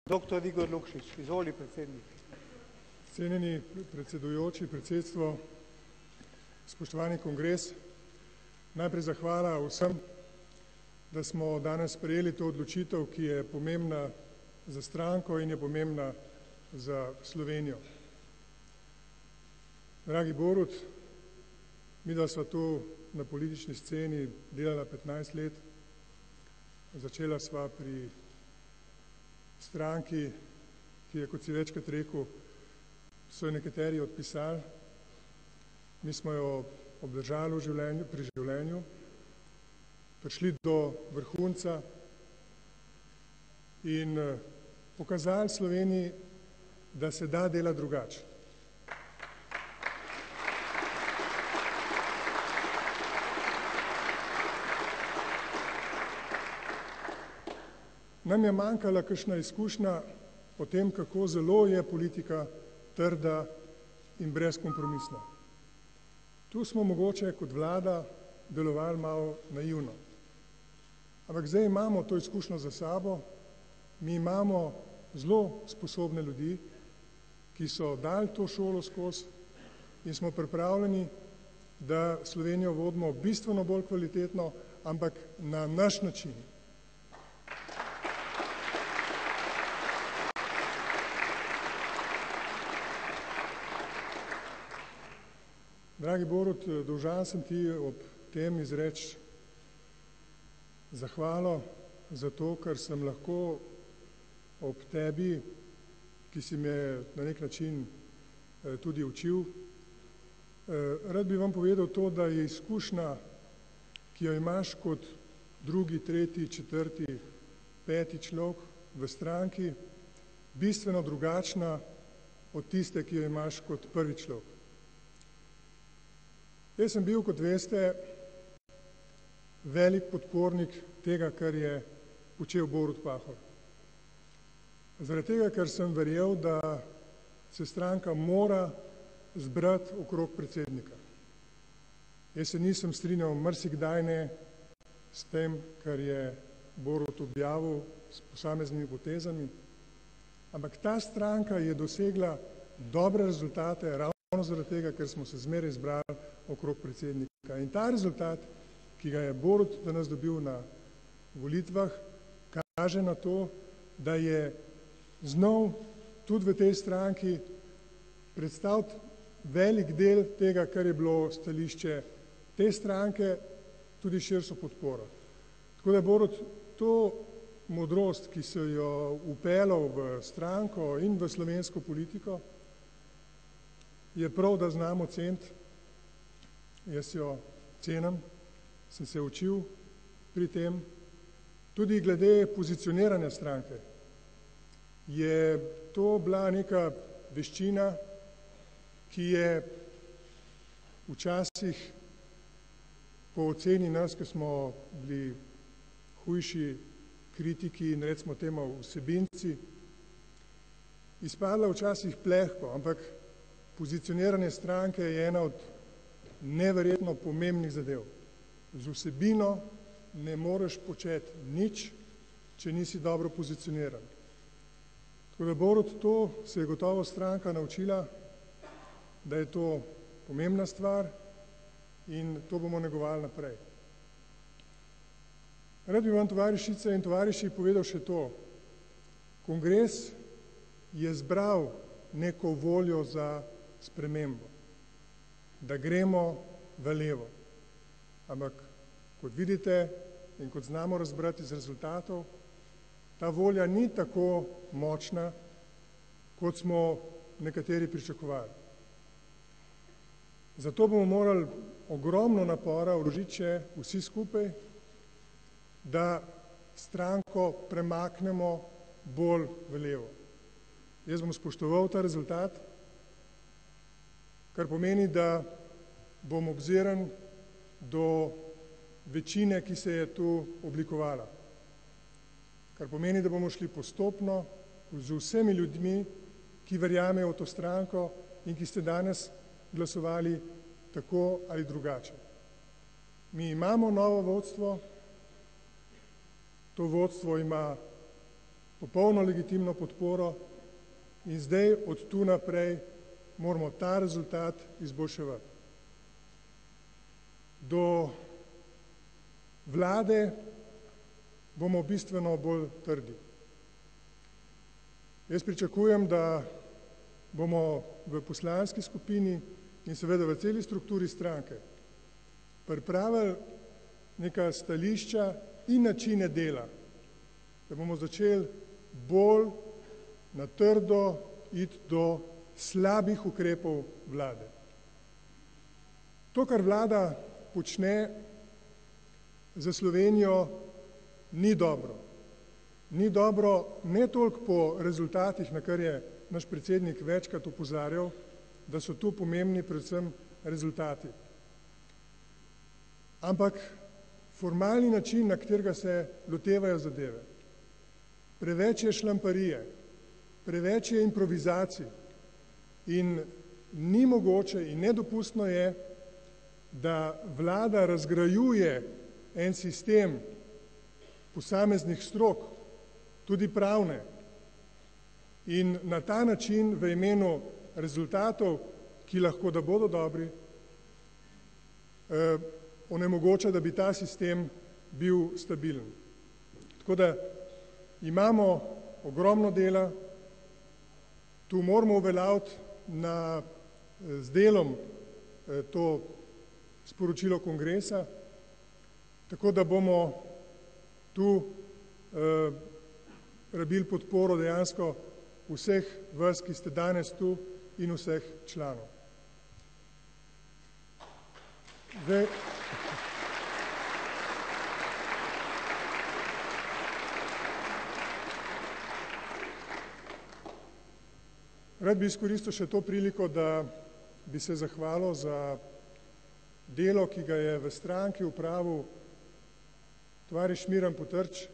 Dr. Igor Lukšič, izvoli predsednik. Cenjeni predsedujoči, predsedstvo, spoštovani kongres, najprej zahvala vsem, da smo danes sprejeli to odločitev, ki je pomembna za stranko in je pomembna za Slovenijo. Dragi Borut, midva sva tu na politični sceni delala 15 let, začela sva pri stranki, ki je, kot si večkrat rekel, so jo nekateri odpisali, mi smo jo obdržali pri življenju, prišli do vrhunca in pokazali Sloveniji, da se da delati drugače. Nam je manjkala kakšna izkušnja o tem, kako zelo je politika trda in brezkompromisna. Tu smo mogoče kot vlada delovali malo naivno. Ampak zdaj imamo to izkušnjo za sabo, mi imamo zelo sposobne ljudi, ki so dali to šolo skozi in smo pripravljeni, da Slovenijo vodimo bistveno bolj kvalitetno, ampak na naš način. Dragi Borut, dolžan sem ti ob tem izreči zahvalo za to, ker sem lahko ob tebi, ki si me na nek način tudi učil. Rad bi vam povedal to, da je izkušnja, ki jo imaš kot drugi, tretji, četrti, peti človek v stranki, bistveno drugačna od tiste, ki jo imaš kot prvi človek. Jaz sem bil, kot veste, velik podpornik tega, kar je počel Borut Pahor. Zaradi tega, ker sem verjel, da se stranka mora zbrati okrog predsednika. Jaz se nisem strinjal marsikdaj ne s tem, kar je Borut objavil s posameznimi potezami, ampak ta stranka je dosegla dobre rezultate ravno zaradi tega, ker smo se zmeraj zbrali okrog predsednika. In ta rezultat, ki ga je Borut danes dobil na volitvah, kaže na to, da je znal tudi v tej stranki predstaviti velik del tega, kar je bilo stališče te stranke, tudi širšo podporo. Tako da, Borut, to modrost, ki so jo vpeljal v stranko in v slovensko politiko, je prav, da znamo ceniti. Jaz jo cenim, sem se učil pri tem. Tudi glede pozicioniranja stranke je to bila neka veščina, ki je včasih po oceni nas, ki smo bili hujši kritiki in recimo temu vsebinci, izpadla včasih plehko, ampak pozicioniranje stranke je ena od neverjetno pomembnih zadev. Z vsebino ne moreš početi nič, če nisi dobro pozicioniran. Tako da, Borut, to se je gotovo stranka naučila, da je to pomembna stvar in to bomo negovali naprej. Rad bi vam, tovarišice in tovariši, povedal še to. Kongres je zbral neko voljo za spremembo, da gremo v levo. Ampak, kot vidite in kot znamo razbrati iz rezultatov, ta volja ni tako močna, kot smo nekateri pričakovali. Zato bomo morali ogromno napora vložiti še vsi skupaj, da stranko premaknemo bolj v levo. Jaz bom spoštoval ta rezultat, kar pomeni, da bom obziren do večine, ki se je tu oblikovala. Kar pomeni, da bomo šli postopno z vsemi ljudmi, ki verjamejo v to stranko in ki ste danes glasovali tako ali drugače. Mi imamo novo vodstvo, to vodstvo ima popolno legitimno podporo in zdaj od tu naprej moramo ta rezultat izboljševati. Do vlade bomo bistveno bolj trdi. Jaz pričakujem, da bomo v poslanski skupini in seveda v celi strukturi stranke pripravili neka stališča in načine dela, da bomo začeli bolj na trdo iti do slabih ukrepov vlade. To, kar vlada počne za Slovenijo, ni dobro. Ni dobro ne toliko po rezultatih, na kar je naš predsednik večkrat opozarjal, da so tu pomembni predvsem rezultati. Ampak formalni način, na katerega se lotevajo zadeve. Preveč je šlamparije, preveč je improvizacij in ni mogoče in nedopustno je, da vlada razgrajuje en sistem posameznih strok, tudi pravne, in na ta način v imenu rezultatov, ki lahko da bodo dobri, onemogoča, da bi ta sistem bil stabilen. Tako da imamo ogromno dela, tu moramo uveljaviti z delom to sporočilo kongresa, tako da bomo tu rabili podporo dejansko vseh vas, ki ste danes tu, in vseh članov. Zdaj, rad bi izkoristil še to priliko, da bi se zahvalil za delo, ki ga je v stranki opravil tovariš Miran Potrč.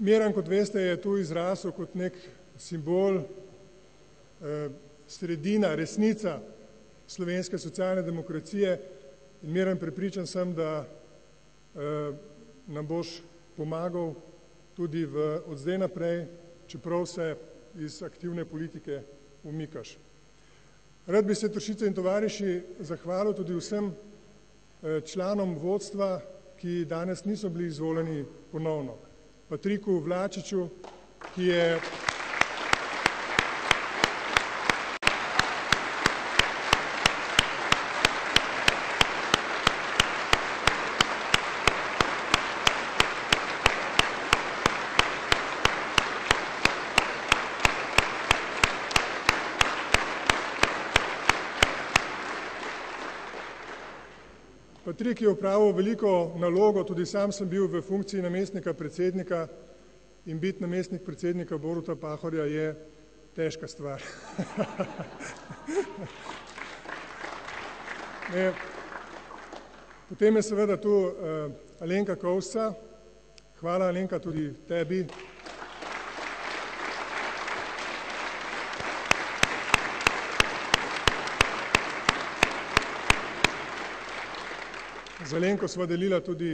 Miran, kot veste, je tu izrasel kot nek simbol, sredina, resnica slovenske socialne demokracije in Miran, prepričan sem, da nam boš pomagal tudi od zdaj naprej, čeprav se iz aktivne politike umikaš. Rad bi se, Toršice in tovariši, zahvalil tudi vsem članom vodstva, ki danes niso bili izvoljeni ponovno. Patriku Vlačiču, ki je Patrik je opravil veliko nalogo, tudi sam sem bil v funkciji namestnika predsednika in biti namestnik predsednika Boruta Pahorja je težka stvar. Potem je seveda tu Alenka Kovsca. Hvala, Alenka, tudi tebi. Z Alenko sva delila tudi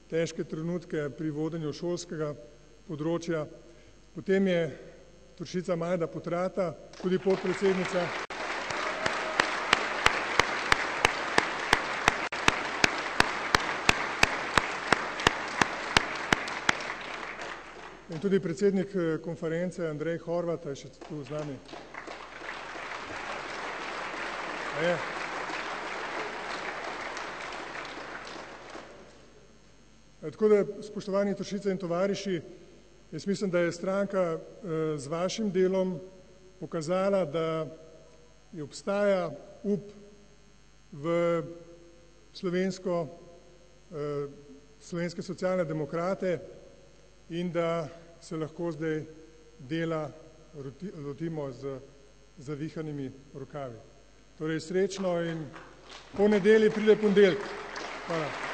težke trenutke pri vodenju šolskega področja. Potem je Toršica Majda Potrata, tudi podpredsednica. In tudi predsednik konference Andrej Horvat, je še tu z nami. Tako da, spoštovani Toršice in tovariši, jaz mislim, da je stranka z vašim delom pokazala, da obstaja up v slovenske socialne demokrate in da se lahko zdaj dela lotimo z zavihanimi rokavi. Torej srečno in po nedelji pride ponedeljek. Hvala.